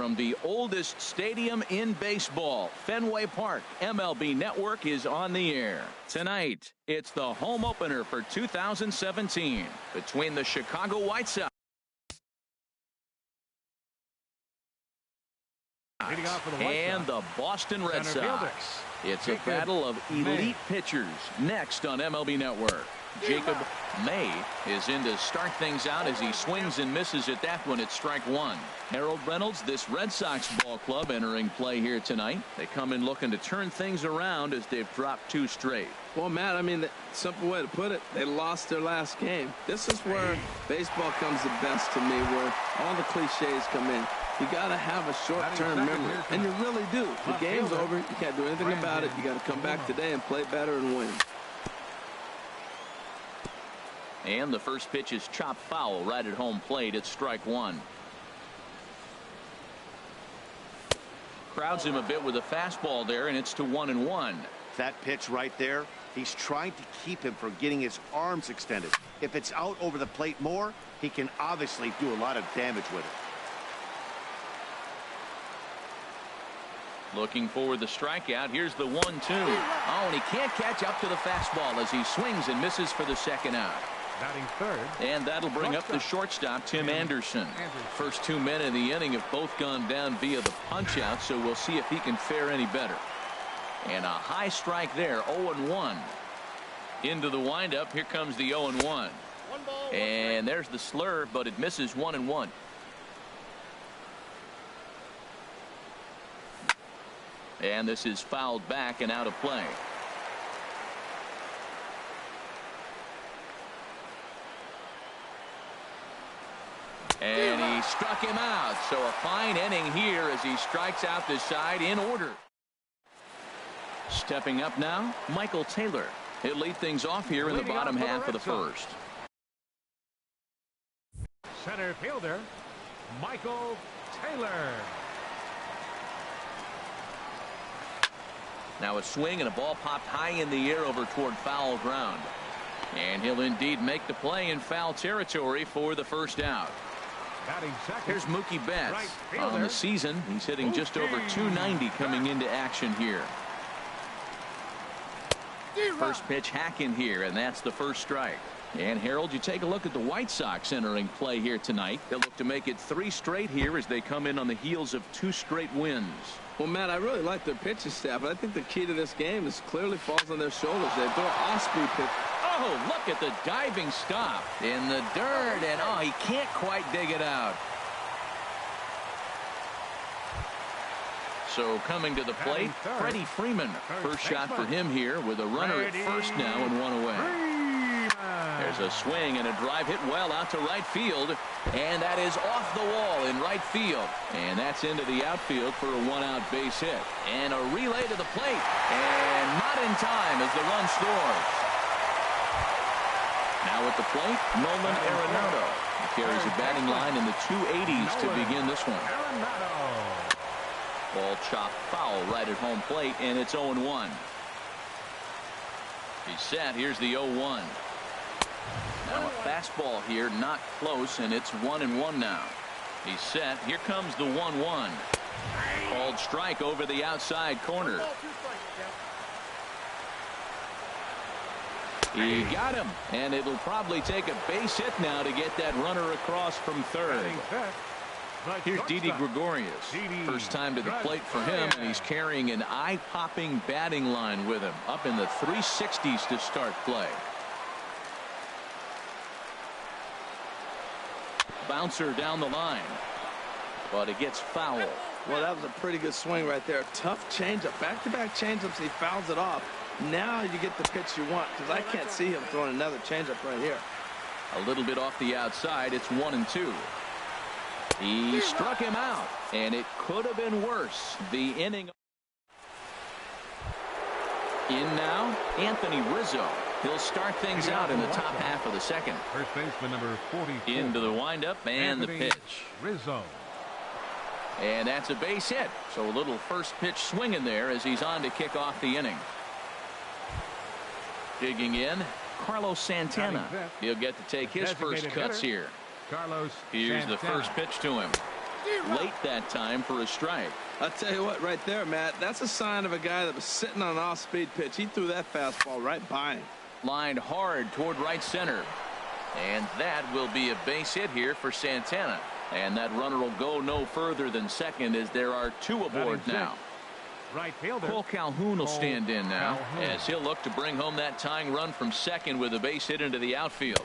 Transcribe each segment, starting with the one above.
from the oldest stadium in baseball, Fenway Park. MLB Network is on the air. Tonight, it's the home opener for 2017 between the Chicago White Sox and the Boston Red Sox. It's a battle of elite pitchers next on MLB Network. Jacob May is in to start things out as he swings and misses at that one at strike one. Harold Reynolds, this Red Sox ball club entering play here tonight. They come in looking to turn things around as they've dropped 2 straight. Well, Matt, I mean, the simple way to put it, they lost their last game. This is where baseball comes the best to me, where all the cliches come in. You got to have a short-term memory, and you really do. The game's over. You can't do anything about it. You got to come back today and play better and win. And the first pitch is chopped foul right at home plate at strike one. Crowds him a bit with a fastball there, and it's to 1-1. That pitch right there, he's trying to keep him from getting his arms extended. If it's out over the plate more, he can obviously do a lot of damage with it. Looking for the strikeout. Here's the 1-2. Oh, and he can't catch up to the fastball as he swings and misses for the second out. Batting third. And that'll bring up the shortstop, Tim Anderson. First 2 men in the inning have both gone down via the punch out, so we'll see if he can fare any better. And a high strike there, 0-1. Into the windup. Here comes the 0-1. And there's the slurve, but it misses 1-1. And this is fouled back and out of play. And he struck him out. So a fine inning here as he strikes out the side in order. Stepping up now, Michael Taylor. He'll lead things off here in the bottom half of the first. Center fielder, Michael Taylor. Now a swing and a ball popped high in the air over toward foul ground. And he'll indeed make the play in foul territory for the first out. Here's Mookie Betts. On the season, he's hitting just over 290 coming into action here. First pitch hack in here, and that's the first strike. And Harold, you take a look at the White Sox entering play here tonight. They'll look to make it 3 straight here as they come in on the heels of 2 straight wins. Well, Matt, I really like their pitching staff, but I think the key to this game is clearly falls on their shoulders. They throw off-speed pitch. Oh, look at the diving stop in the dirt, and oh, he can't quite dig it out. So coming to the plate, Freddie Freeman. First shot for him here with a runner at first now and 1 away. There's a swing and a drive hit well out to right field, and that is off the wall in right field. And that's into the outfield for a 1-out base hit. And a relay to the plate, and not in time as the run scores. Now at the plate, Nolan Arenado. He carries a batting line in the 280s to begin this one. Ball chopped foul right at home plate, and it's 0-1. He's set. Here's the 0-1. Now a fastball here, not close, and it's 1-1 now. He's set. Here comes the 1-1. Called strike over the outside corner. He got him, and it'll probably take a base hit now to get that runner across from third. Here's Didi Gregorius. First time to the plate for him, and he's carrying an eye-popping batting line with him, up in the 360s to start play. Bouncer down the line, but it gets foul. Well, that was a pretty good swing right there. Tough changeup, back-to-back changeups. He fouls it off. Now you get the pitch you want, because I can't see him throwing another changeup right here. A little bit off the outside. It's 1-2. He struck him out, and it could have been worse. The inning. In now, Anthony Rizzo. He'll start things out in the top half of the second. First baseman number 44. Into the windup and the pitch. Rizzo. And that's a base hit. So a little first pitch swing in there as he's on to kick off the inning. Digging in, Carlos Santana. He'll get to take his first cuts here. Carlos Here's Santana. the first pitch to him. late that time for a strike. I'll tell you what, right there, Matt, that's a sign of a guy that was sitting on an off-speed pitch. He threw that fastball right by him. Lined hard toward right center. And that will be a base hit here for Santana. And that runner will go no further than second as there are two aboard now. Right fielder Cole Calhoun will stand in now as he'll look to bring home that tying run from second with a base hit into the outfield.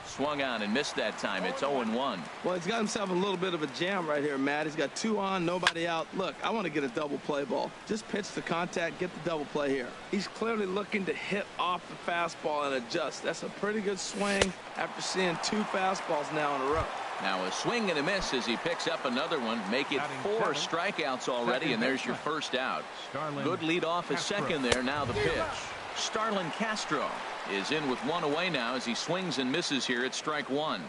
Swung on and missed that time. It's 0-1. Well, he's got himself a little bit of a jam right here, Matt. He's got 2 on, nobody out. Look, I want to get a double play ball. Just pitch the contact, get the double play here. He's clearly looking to hit off the fastball and adjust. That's a pretty good swing after seeing 2 fastballs now in a row. Now a swing and a miss as he picks up another one. Make it 4 strikeouts already, and there's your first out. Good lead off at second there. Now the pitch. Starlin Castro is in with 1 away now as he swings and misses here at strike 1.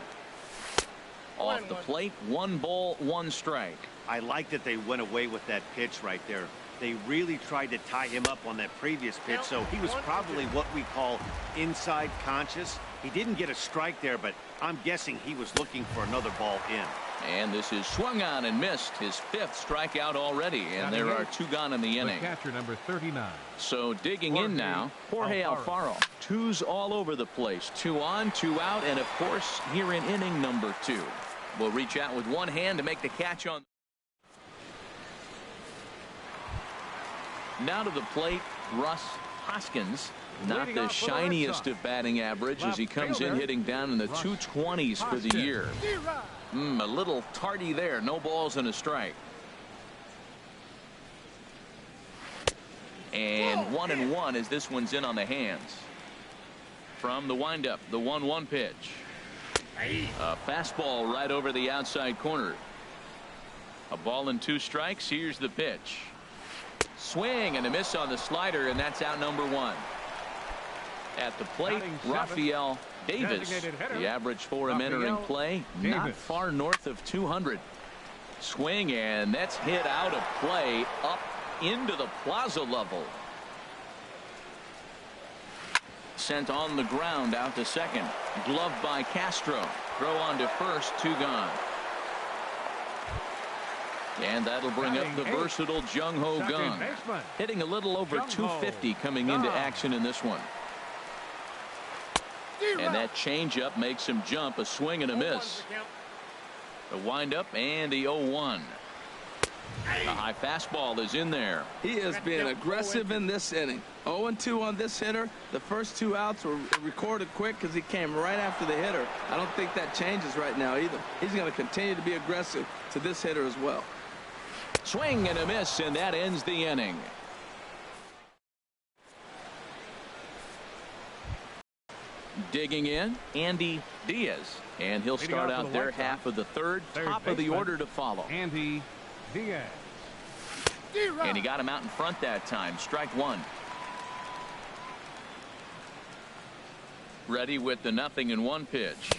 Off the plate, 1 ball, 1 strike. I like that they went away with that pitch right there. They really tried to tie him up on that previous pitch, so he was probably what we call inside conscious. He didn't get a strike there, but I'm guessing he was looking for another ball in. And this is swung on and missed, his 5th strikeout already, and there are 2 gone in the inning. Catcher number 39. So digging in now, Jorge Alfaro. 2s all over the place. 2 on, 2 out, and of course here in inning number 2. Will reach out with one hand to make the catch on. Now to the plate, Russ Hoskins. Not the shiniest of batting average as he comes in hitting down in the 220s for the year. A little tardy there. No balls and a strike. And 1-1 as this one's in on the hands. From the windup, the 1-1 pitch. A fastball right over the outside corner. A ball and 2 strikes. Here's the pitch. Swing and a miss on the slider, and that's out number 1. At the plate, Rafael Davis. The average for him entering play, not far north of 200. Swing, and that's hit out of play up into the plaza level. Sent on the ground out to second. Gloved by Castro. Throw on to first, 2 gone. And that'll bring up the versatile Jung Ho Kang. Hitting a little over 250 coming into action in this one. And that changeup makes him jump. A swing and a miss. The windup and the 0-1. The high fastball is in there. He is being aggressive in this inning. 0-2 on this hitter. The first 2 outs were recorded quick because he came right after the hitter. I don't think that changes right now either. He's going to continue to be aggressive to this hitter as well. Swing and a miss, and that ends the inning. Digging in, Andy Diaz, and he'll start out their half of the third. Top of the order to follow. Andy Diaz. And he got him out in front that time. Strike 1. Ready with the 0-1 pitch.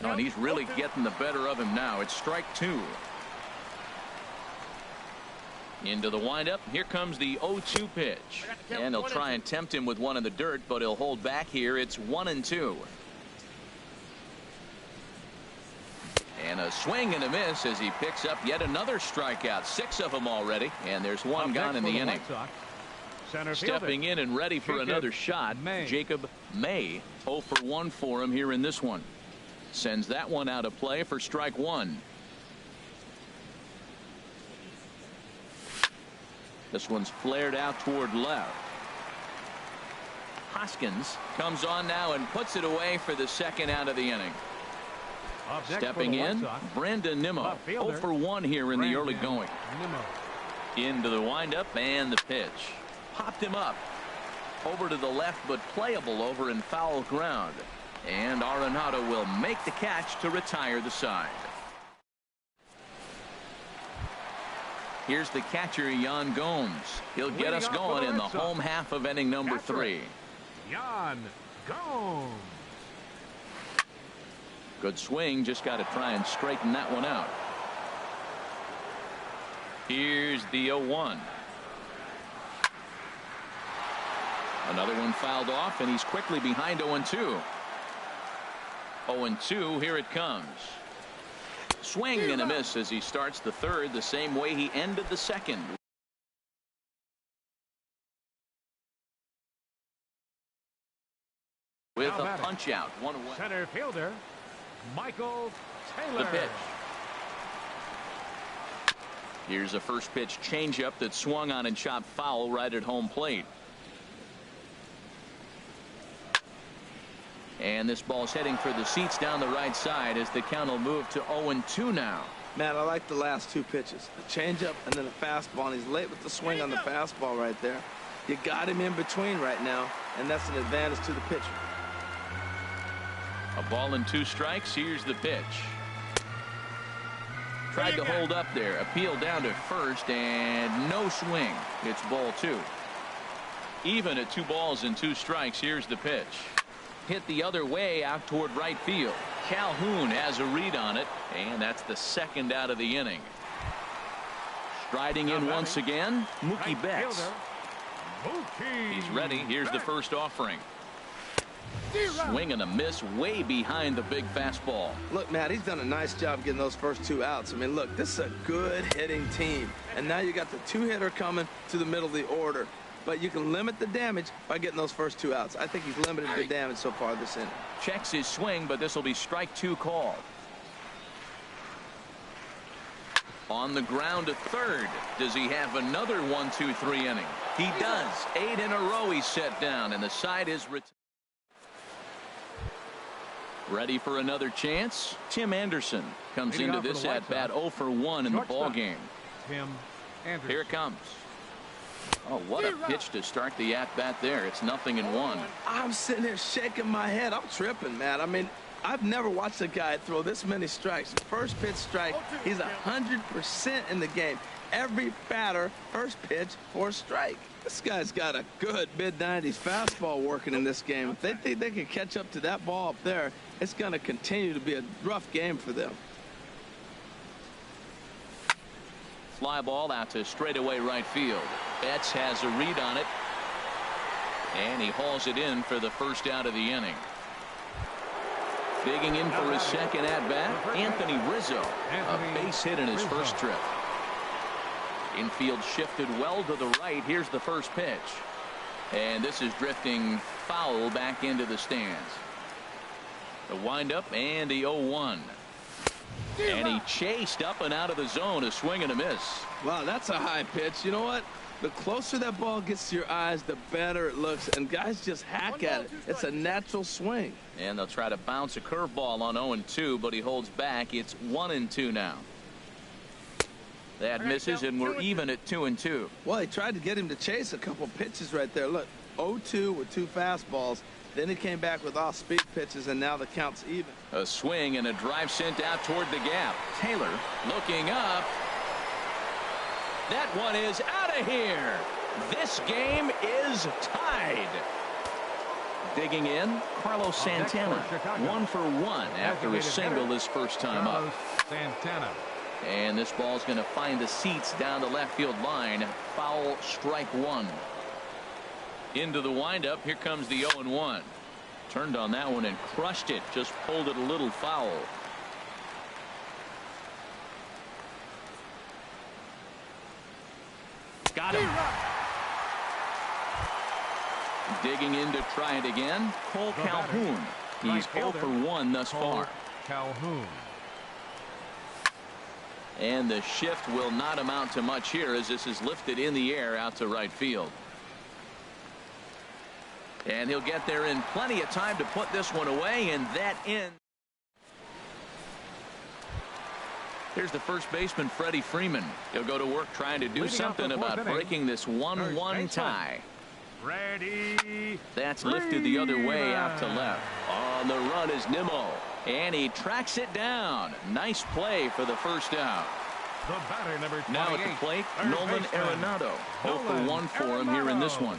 Oh, and he's really getting the better of him now. It's strike 2. Into the windup. Here comes the 0-2 pitch. And they'll try and tempt him with one in the dirt, but he'll hold back here. It's 1-2. And a swing and a miss as he picks up yet another strikeout. 6 of them already. And there's 1 gone in the inning. Stepping in and ready for another shot, Jacob May. 0 for 1 for him here in this one. Sends that one out of play for strike 1. This one's flared out toward left. Hoskins comes on now and puts it away for the 2nd out of the inning. Stepping in, Brandon Nimmo. 0 for 1 here in the early going. Into the windup and the pitch. Popped him up. Over to the left, but playable over in foul ground. And Arenado will make the catch to retire the side. Here's the catcher, Yan Gomes. He'll get us going in the home half of inning number 3. Yan Gomes. Good swing. Just got to try and straighten that one out. Here's the 0-1. Another one fouled off, and he's quickly behind 0-2. 0-2. Here it comes. Swing and a miss as he starts the third the same way he ended the second. With a punch out, 1 away. Center fielder, Michael Taylor. The pitch. Here's a first pitch changeup that swung on and chopped foul right at home plate. And this ball's heading for the seats down the right side as the count will move to 0-2 now. Matt, I like the last two pitches. A changeup and then a fastball, and he's late with the swing on the fastball right there. You got him in between right now, and that's an advantage to the pitcher. A ball and 2 strikes. Here's the pitch. Tried to hold up there. Appeal down to first, and no swing. It's ball 2. Even at 2 balls and 2 strikes. Here's the pitch. Hit the other way out toward right field. Calhoun has a read on it, and that's the second out of the inning. Striding in once again, Mookie Betts. He's ready. Here's the first offering. Swing and a miss way behind the big fastball. Look, Matt, he's done a nice job getting those first 2 outs. I mean, look, this is a good hitting team. And now you got the 2-hitter coming to the middle of the order. But you can limit the damage by getting those first 2 outs. I think he's limited the damage so far this inning. Checks his swing, but this will be strike 2 called. On the ground to third. Does he have another 1-2-3 inning? He does. 8 in a row he's set down, and the side is ready for another chance. Tim Anderson comes into this at bat 0 for 1 in the ball game. Tim Anderson. Here it comes. Oh, what a pitch to start the at bat there. It's 0-1. I'm sitting here shaking my head. I'm tripping, Matt. I mean, I've never watched a guy throw this many strikes. First pitch strike, he's 100% in the game. Every batter, first pitch for a strike. This guy's got a good mid-90s fastball working in this game. If they think they can catch up to that ball up there, it's going to continue to be a rough game for them. Fly ball out to straightaway right field. Betts has a read on it, and he hauls it in for the first out of the inning. Digging in for his second at bat, Anthony Rizzo. A base hit in his first trip. Infield shifted well to the right. Here's the first pitch, and this is drifting foul back into the stands. The windup and the 0-1. And he chased up and out of the zone. A swing and a miss. Wow, that's a high pitch. You know what? The closer that ball gets to your eyes, the better it looks. And guys just hack at it. It's a natural swing. And they'll try to bounce a curveball on 0-2, but he holds back. It's 1-2 now. That misses, and we're even at 2-2. Well, he tried to get him to chase a couple pitches right there. Look, 0-2 with 2 fastballs. Then he came back with off-speed pitches, and now the count's even. A swing and a drive sent out toward the gap. Taylor looking up. That one is out of here. This game is tied. Digging in, Carlos Santana. 1 for 1 after a single his first time up. Santana. And this ball's going to find the seats down the left field line. Foul, strike 1. Into the windup. Here comes the 0-1. Turned on that one and crushed it. Just pulled it a little foul. Got him. Digging in to try it again. Cole Calhoun. He's 0 for 1 thus far. Calhoun. And the shift will not amount to much here as this is lifted in the air out to right field. And he'll get there in plenty of time to put this one away, and that ends. Here's the first baseman, Freddie Freeman. He'll go to work trying to do something about breaking this 1-1 tie. Ready. That's lifted the other way out to left. On the run is Nimmo, and he tracks it down. Nice play for the first out. The batter, number 28. Now at the plate, Nolan Arenado. 0 for 1 for him here in this one.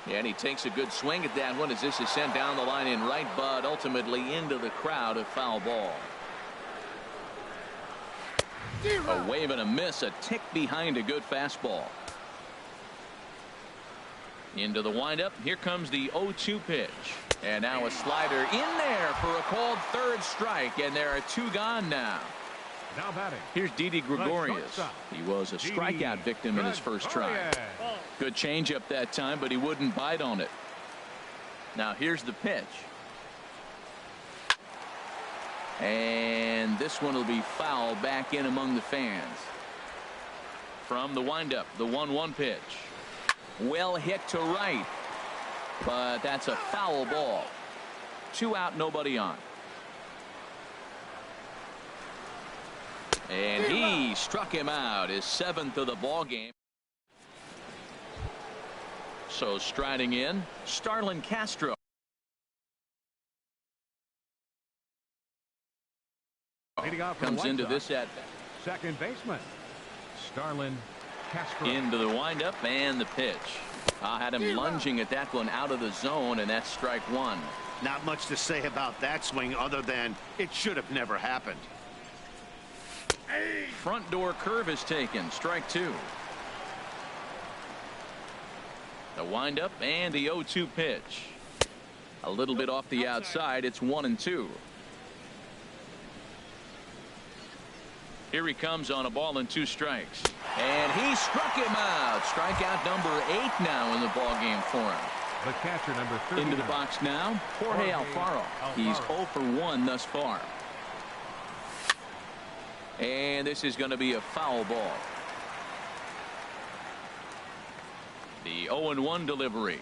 And he takes a good swing at that one as this is sent down the line in right, but ultimately into the crowd, a foul ball. A wave and a miss, a tick behind a good fastball. Into the windup. Here comes the 0-2 pitch. And now a slider in there for a called third strike, and there are 2 gone now. Now batting. Here's Didi Gregorius. He was a strikeout victim in his first try. Good changeup that time, but he wouldn't bite on it. Now here's the pitch. And this one will be foul back in among the fans. From the windup, the 1-1 pitch. Well hit to right. But that's a foul ball. 2 out, nobody on. And he struck him out, his 7th of the ball game. So striding in, Starlin Castro. Comes into this at bat. Second baseman, Starlin Castro. Into the windup and the pitch. I had him lunging at that one out of the zone, and that's strike 1. Not much to say about that swing other than it should have never happened. Front door curve is taken. Strike 2. The windup and the 0-2 pitch. A little bit off the outside. It's 1-2. Here he comes on a ball and 2 strikes. And he struck him out. Strikeout number 8 now in the ball game for him. The catcher, number 30. Into the box now, Jorge Alfaro. He's 0 for 1 thus far. And this is going to be a foul ball. The 0-1 delivery.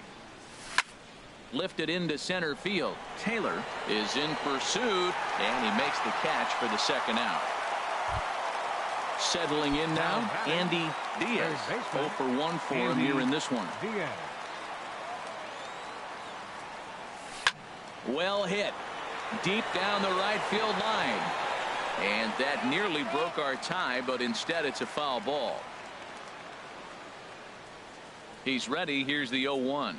Lifted into center field. Taylor is in pursuit, and he makes the catch for the 2nd out. Settling in now, Andy Diaz. 0 for 1 for him here in this one. Well hit. Deep down the right field line. And that nearly broke our tie, but instead it's a foul ball. He's ready. Here's the 0-1.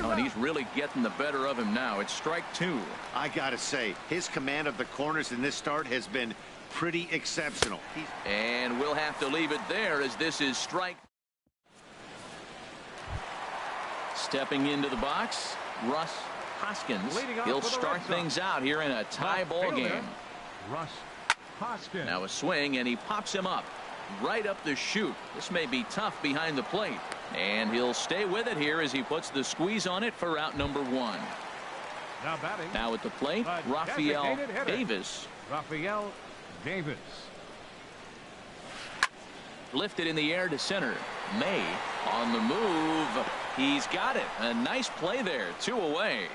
Oh, and he's really getting the better of him now. It's strike 2. I gotta say, his command of the corners in this start has been pretty exceptional. And we'll have to leave it there as this is strike. Stepping into the box, Russ Hoskins. He'll start things out here in a tie ball game. Russ Hoskins. Now a swing, and he pops him up right up the chute. This may be tough behind the plate, and he'll stay with it here as he puts the squeeze on it for out number 1. Now batting. Now at the plate, Rafael Davis. Rafael Davis. Lifted in the air to center. May on the move. He's got it. A nice play there. 2 away.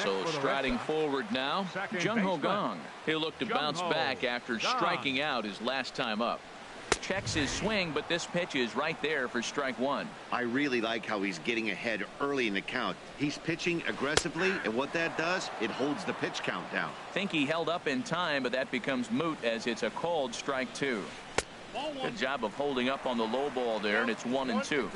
So striding forward now, Jung Ho Kang. He'll look to bounce back after striking out his last time up. Checks his swing, but this pitch is right there for strike 1. I really like how he's getting ahead early in the count. He's pitching aggressively, and what that does, it holds the pitch count down. Think he held up in time, but that becomes moot as it's a called strike 2. Good job of holding up on the low ball there, and it's 1-2.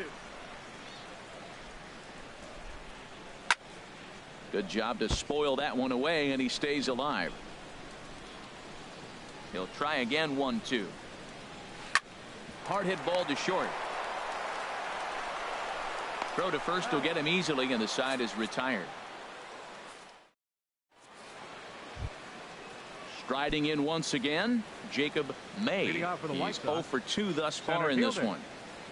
Good job to spoil that one away, and he stays alive. He'll try again. 1-2. Hard hit ball to short. Throw to first will get him easily, and the side is retired. Striding in once again, Jacob May. He's 0 for 2 thus far in this one.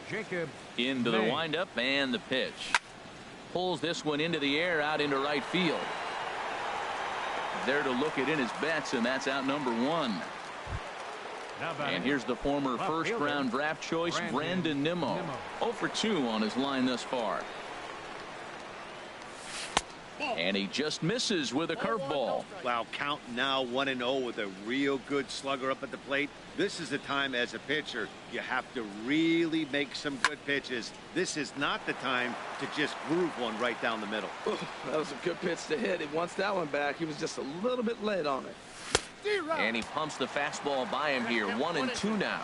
Jacob into the windup and the pitch. Pulls this one into the air out into right field. There to look it in his bets, and that's out number 1. And here's the former first-round draft choice, Brandon Nimmo. 0 for 2 on his line thus far. And he just misses with a curveball. Wow, count now 1-0 with a real good slugger up at the plate. This is the time as a pitcher you have to really make some good pitches. This is not the time to just groove one right down the middle. That was a good pitch to hit. He wants that one back. He was just a little bit late on it. And he pumps the fastball by him here. 1-2 now.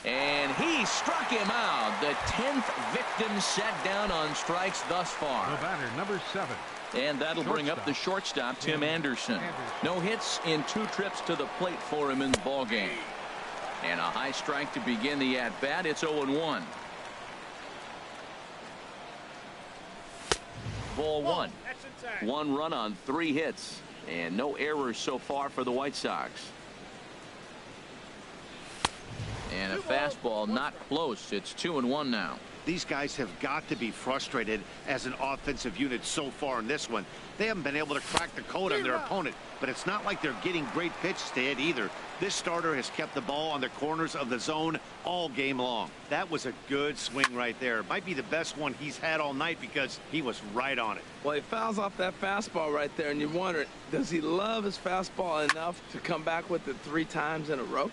And he struck him out. The 10th victim set down on strikes thus far. The batter, number 7. And that'll bring up the shortstop, Tim Anderson. No hits in 2 trips to the plate for him in the ball game. And a high strike to begin the at-bat. It's 0-1. ball one. One run on 3 hits and no errors so far for the White Sox. And a fastball not close. It's 2-1 now. These guys have got to be frustrated as an offensive unit so far in this one. They haven't been able to crack the code on their opponent, but it's not like they're getting great pitches to hit either. This starter has kept the ball on the corners of the zone all game long. That was a good swing right there. Might be the best one he's had all night because he was right on it. Well, he fouls off that fastball right there, and you wonder, does he love his fastball enough to come back with it 3 times in a row?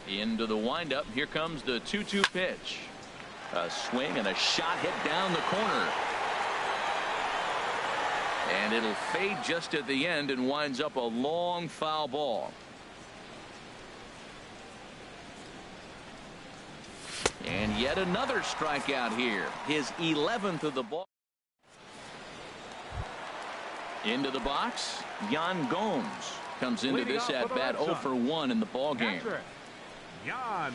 Into the windup. Here comes the 2-2 pitch. A swing and a shot hit down the corner. And it'll fade just at the end and winds up a long foul ball. And yet another strikeout here. His 11th of the ball. Into the box. Yan Gomes comes into this at bat 0 for 1 in the ball game. Yan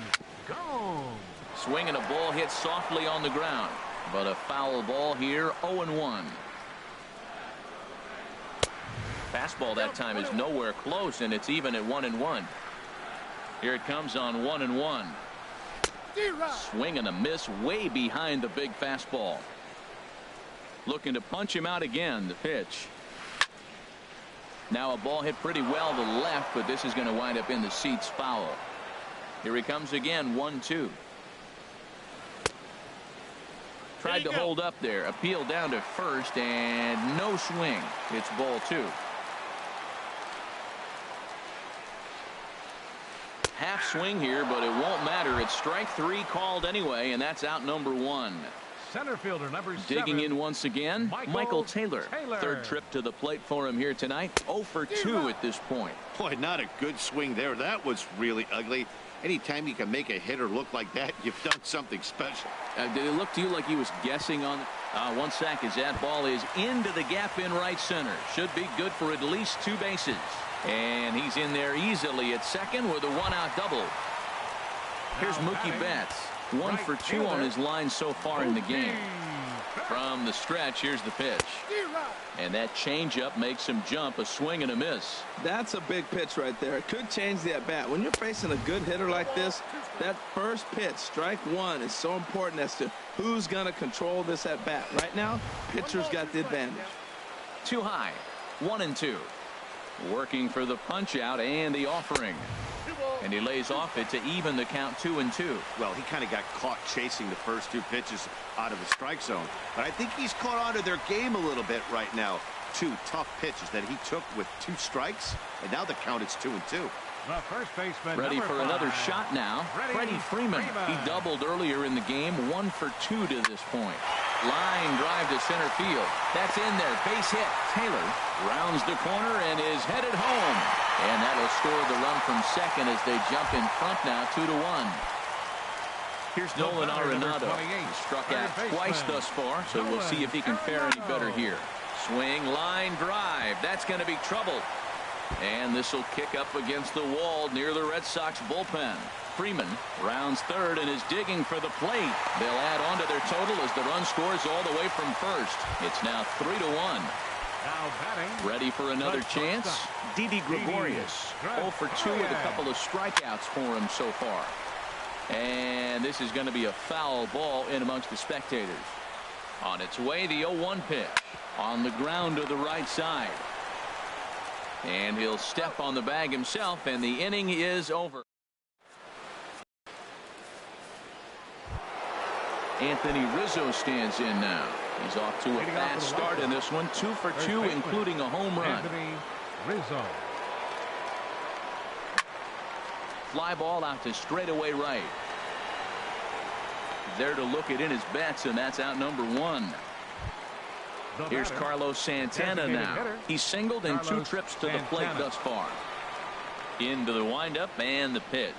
Gomes. Swinging a ball hit softly on the ground, but a foul ball here. 0-1. Fastball that time is nowhere close, and it's even at 1-1. Here it comes on 1-1. Swing and a miss way behind the big fastball. Looking to punch him out again. The pitch. Now a ball hit pretty well to the left, but this is going to wind up in the seats foul. Here he comes again. 1-2. Tried to hold up there. Appeal down to first, and no swing. It's ball 2. Half swing here, but it won't matter. It's strike 3 called anyway, and that's out number 1. Center fielder number 7. Digging in once again, Michael Taylor. Third trip to the plate for him here tonight. 0 for 2 at this point. Boy, not a good swing there. That was really ugly. Anytime you can make a hitter look like that, you've done something special. Did it look to you like he was guessing on? One sack as that ball is into the gap in right center. Should be good for at least 2 bases. And he's in there easily at second with a 1-out double. Here's Mookie Betts. 1 for 2 on his line so far in the game. From the stretch, here's the pitch. And that changeup makes him jump. A swing and a miss. That's a big pitch right there. It could change the at-bat. When you're facing a good hitter like this, that first pitch, strike 1, is so important as to who's going to control this at-bat. Right now, pitcher's got the advantage. Too high. 1-2. Working for the punch out and the offering. And he lays off it to even the count 2-2. Well, he kind of got caught chasing the first 2 pitches out of the strike zone. But I think he's caught on to their game a little bit right now. 2 tough pitches that he took with 2 strikes. And now the count is 2-2. The first baseman ready for 5. another shot now. Freddie Freeman. He doubled earlier in the game. 1 for 2 to this point. Line drive to center field. That's in there. Base hit. Taylor rounds the corner and is headed home. And that'll score the run from second as they jump in front now 2-1. Here's Nolan Arenado. He struck out twice thus far, so we'll see if he can fare any better here. Swing, line drive. That's going to be trouble. And this will kick up against the wall near the Red Sox bullpen. Freeman rounds third and is digging for the plate. They'll add on to their total as the run scores all the way from first. It's now 3-1. Now batting. Ready for another chance? Didi Gregorius. 0 for 2 with a couple of strikeouts for him so far. And this is going to be a foul ball in amongst the spectators. On its way, the 0-1 pitch. On the ground to the right side. And he'll step on the bag himself, and the inning is over. Anthony Rizzo stands in now. He's off to a fast start in this one. 2 for 2, including a home run. Anthony Rizzo. Fly ball out to straightaway right. There to look it in his bets, and that's out number 1. Here's Carlos Santana now. He's singled in 2 trips to the plate thus far. Into the windup and the pitch.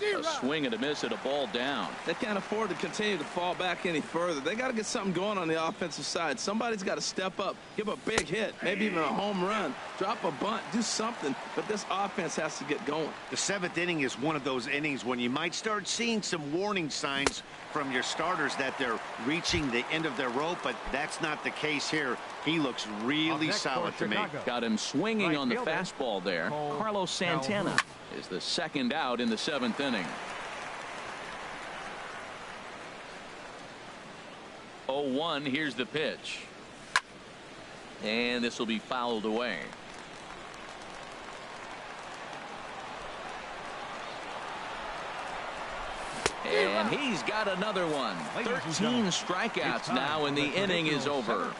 A swing and a miss at a ball down. They can't afford to continue to fall back any further. They got to get something going on the offensive side. Somebody's got to step up, give a big hit, maybe even a home run, drop a bunt, do something but this offense has to get going. The 7th inning is one of those innings when you might start seeing some warning signs from your starters that they're reaching the end of their rope, but that's not the case here. He looks really solid to me. Got him swinging on the fastball there. Carlos Santana is the second out in the 7th inning. 0-1, here's the pitch. And this will be fouled away. And he's got another one. 13 strikeouts now, and the inning is over.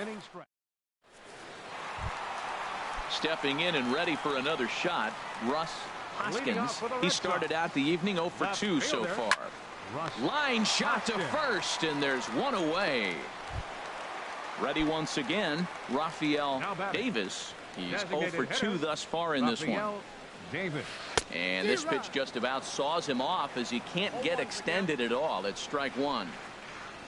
Stepping in and ready for another shot, Russ Hoskins. He started out the evening 0 for 2 so far. Line shot to first, and there's one away. Ready once again, Rafael Davis. He's 0 for 2 thus far in this one. And this pitch just about saws him off as he can't get extended at all. It's strike one.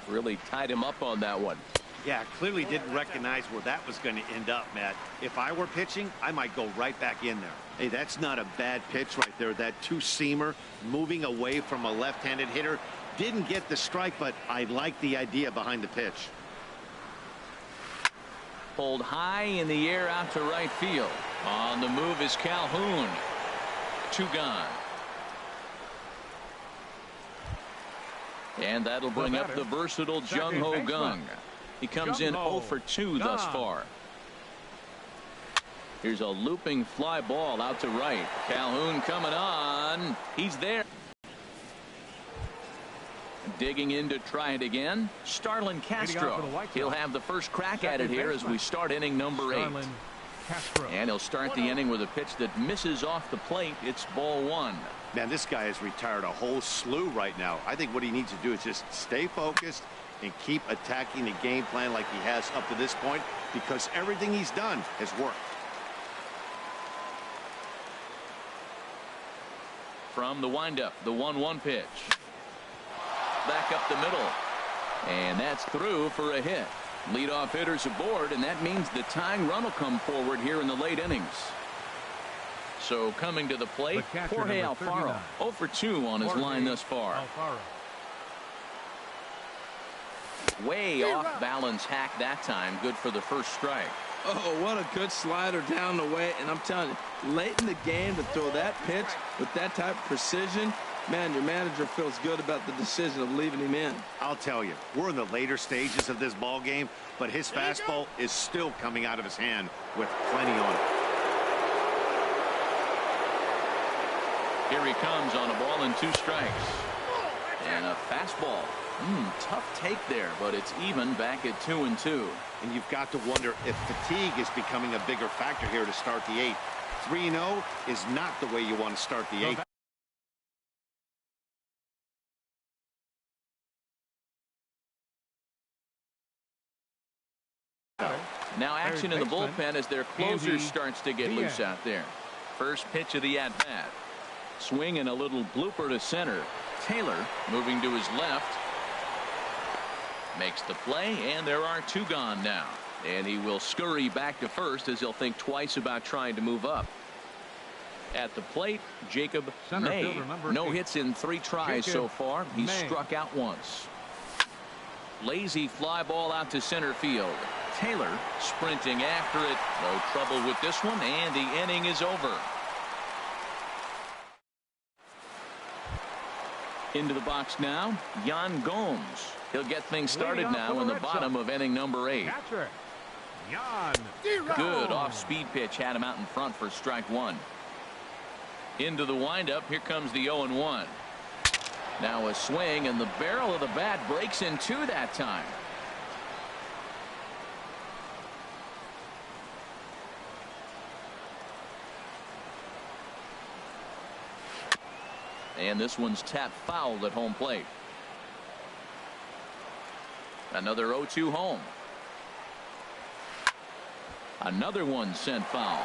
Really tied him up on that one. Yeah, clearly didn't recognize where that was going to end up, Matt. If I were pitching, I might go right back in there. Hey, that's not a bad pitch right there. That two-seamer moving away from a left-handed hitter. Didn't get the strike, but I like the idea behind the pitch. Pulled high in the air out to right field. On the move is Calhoun. 2 gone. And that'll bring up the versatile Jung Ho Kang. He comes in 0 for 2 thus far. Here's a looping fly ball out to right. Calhoun coming on. He's there. Digging in to try it again. Starlin Castro. He'll have the first crack at it here as we start inning number 8. And he'll start the inning with a pitch that misses off the plate. It's ball 1. Man, this guy has retired a whole slew right now. I think what he needs to do is just stay focused and keep attacking the game plan like he has up to this point, because everything he's done has worked. From the windup, the 1-1 pitch. Back up the middle. And that's through for a hit. Leadoff hitters aboard, and that means the tying run will come forward here in the late innings. So coming to the plate, Jorge Alfaro. 0 for 2 on his line thus far. Way off balance hack that time. Good for the first strike. Oh, what a good slider down the way. And I'm telling you, late in the game to throw that pitch with that type of precision, man, your manager feels good about the decision of leaving him in. I'll tell you, we're in the later stages of this ball game, but his fastball is still coming out of his hand with plenty on it. Here he comes on a ball and 2 strikes. And a fastball. Tough take there, but it's even back at 2-2. And you've got to wonder if fatigue is becoming a bigger factor here to start the 8th. 3-0 is not the way you want to start the 8th. Now action in the bullpen as their closer starts to get loose out there. First pitch of the at-bat. Swing and a little blooper to center. Taylor moving to his left. Makes the play, and there are 2 gone now. And he will scurry back to first as he'll think twice about trying to move up. At the plate, Jacob May. No hits in 3 tries so far. He's struck out once. Lazy fly ball out to center field. Taylor sprinting after it. No trouble with this one, and the inning is over. Into the box now, Yan Gomes. He'll get things started now in the bottom of inning number 8. Good off-speed pitch had him out in front for strike 1. Into the windup. Here comes the 0-1. Now a swing, and the barrel of the bat breaks in 2 that time. And this one's tapped foul at home plate. Another 0-2 home. Another one sent foul.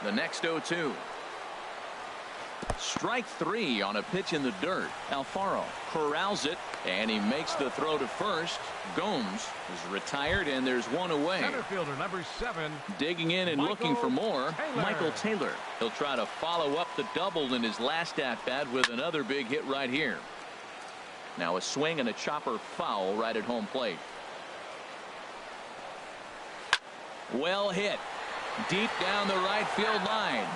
The next 0-2. Strike 3 on a pitch in the dirt. Alfaro corrals it, and he makes the throw to first. Gomes is retired, and there's one away. Center fielder number 7. Digging in and looking for more, Michael Taylor. He'll try to follow up the double in his last at-bat with another big hit right here. Now a swing and a chopper foul right at home plate. Well hit. Deep down the right field line.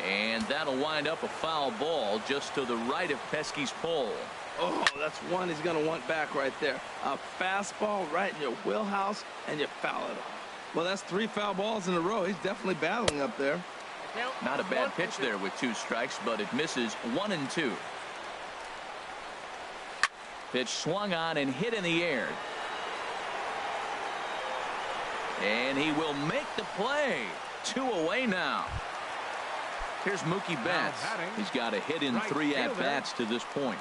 And that'll wind up a foul ball just to the right of Pesky's pole. Oh, that's one he's going to want back right there. A fastball right in your wheelhouse, and you foul it off. Well, that's 3 foul balls in a row. He's definitely battling up there. Not a bad pitch there with 2 strikes, but it misses 1 and 2. Pitch swung on and hit in the air. And he will make the play. 2 away now. Here's Mookie Betts. He's got a hit in 3 at-bats to this point.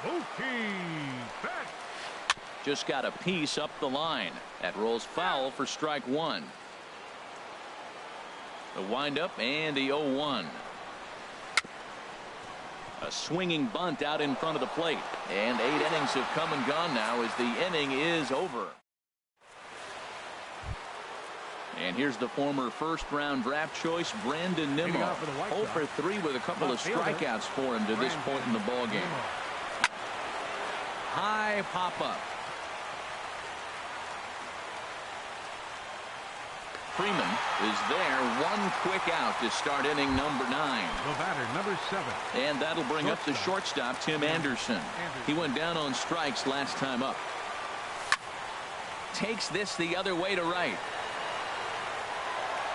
Just got a piece up the line. That rolls foul for strike 1. The windup and the 0-1. A swinging bunt out in front of the plate. And 8 innings have come and gone now as the inning is over. And here's the former first-round draft choice, Brandon Nimmo. 0 for 3 with a couple of strikeouts for him to this point in the ballgame. High pop-up. Freeman is there. 1 quick out to start inning number 9. The batter, number 7. And that'll bring up the shortstop, Tim Anderson. He went down on strikes last time up. Takes this the other way to right.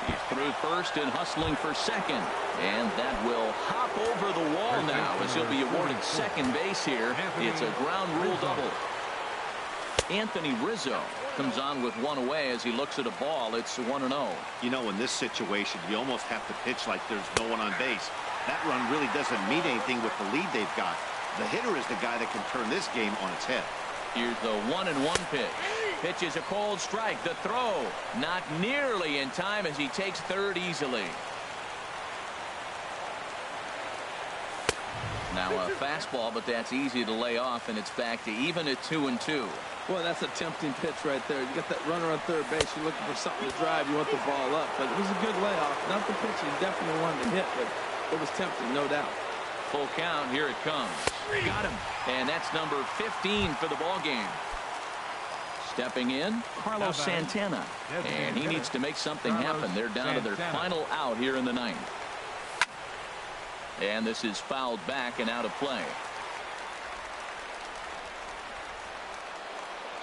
He's through first and hustling for second. And that will hop over the wall now as he'll be awarded second base here. It's a ground rule double. Anthony Rizzo comes on with 1 away as he looks at a ball. It's 1-0. You know, in this situation, you almost have to pitch like there's no one on base. That run really doesn't mean anything with the lead they've got. The hitter is the guy that can turn this game on its head. Here's the 1-1 pitch. Pitch is a cold strike. The throw not nearly in time as he takes third easily. Now a fastball, but that's easy to lay off, and it's back to even at 2-2. Boy, that's a tempting pitch right there. You got that runner on third base. You're looking for something to drive. You want the ball up. But it was a good layoff. Not the pitch he definitely wanted to hit, but it was tempting, no doubt. Full count. Here it comes. Got him. And that's number 15 for the ball game. Stepping in, Carlos Santana. And he needs to make something happen. They're down to their final out here in the 9th. And this is fouled back and out of play.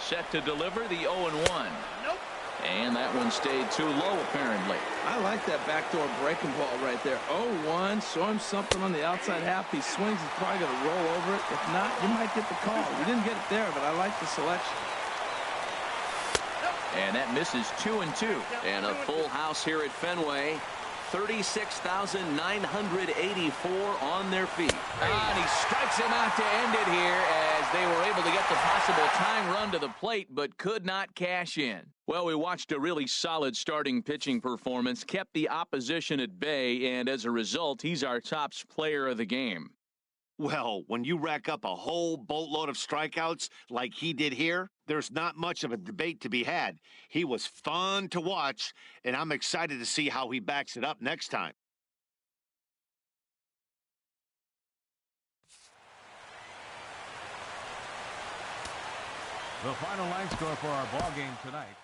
Set to deliver the 0-1. Nope. And that one stayed too low, apparently. I like that backdoor breaking ball right there. 0-1. Show him something on the outside half. He swings. He's probably going to roll over it. If not, you might get the call. You didn't get it there, but I like the selection. And that misses 2-2. And a full house here at Fenway. 36,984 on their feet. And he strikes him out to end it here as they were able to get the possible tying run to the plate but could not cash in. Well, we watched a really solid starting pitching performance, kept the opposition at bay, and as a result, he's our top player of the game. Well, when you rack up a whole boatload of strikeouts like he did here, there's not much of a debate to be had. He was fun to watch, and I'm excited to see how he backs it up next time. The final line score for our ball game tonight.